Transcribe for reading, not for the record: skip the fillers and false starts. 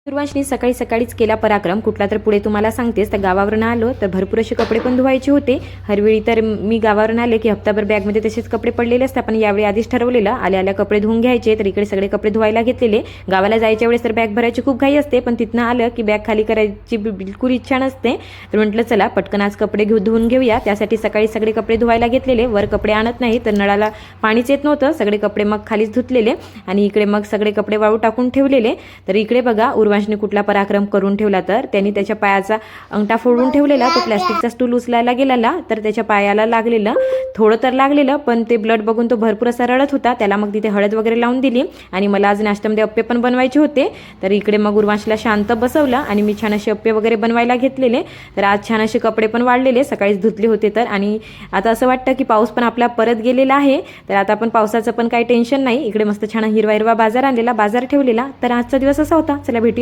पूर्वांशनी सकाळी सकाळीच केला पराक्रम कुठला तर पुढे तुम्हाला सांगतेस. तर गावावरून आलो तर भरपूर असे कपडे पण धुवायचे होते. हरवेळी तर मी गावावरून आले की हप्ताभर बॅगमध्ये तसेच कपडे पडलेले असतात, पण यावेळी आधीच ठरवलेलं आल्या आल्या कपडे धुवून घ्यायचे. तर इकडे सगळे कपडे धुवायला घेतलेले. गावाला जायच्या वेळेस तर बॅग भरायची खूप घाई असते, पण तिथनं आलं की बॅग खाली करायची बिलकुल इच्छा नसते. तर म्हटलं चला पटकन आज कपडे धुवून घेऊया. त्यासाठी सकाळी सगळे कपडे धुवायला घेतलेले. वर कपडे आणत नाही तर नळाला पाणीच येत नव्हतं. सगळे कपडे मग खालीच धुतलेले आणि इकडे मग सगळे कपडे वाळू टाकून ठेवलेले. तर इकडे बघा उर्वांशने कुठला पराक्रम करून ठेवला. तर त्यांनी त्याच्या पायाचा अंगठा फोडून ठेवलेला. तो प्लास्टिकचा स्टूल उचलायला गेलेला तर त्याच्या पायाला लागलेलं. थोडं तर लागलेलं, पण ते ब्लड बघून तो भरपूर असा रडत होता. त्याला मग तिथे हळद वगैरे लावून दिली आणि मला आज नाश्त्यामध्ये अप्पे पण बनवायचे होते. तर इकडे मग उर्वांशला शांत बसवलं आणि मी छान असे अप्पे वगैरे बनवायला घेतलेले. तर आज छान असे कपडे पण वाढलेले, सकाळीच धुतले होते. तर आणि आता असं वाटतं की पाऊस पण आपला परत गेलेला आहे. तर आता पण पावसाचं पण काही टेन्शन नाही. इकडे मस्त छान हिरवा हिरवा बाजार आणलेला, बाजार ठेवलेला. तर आजचा दिवस असा होता. चला भेटूया.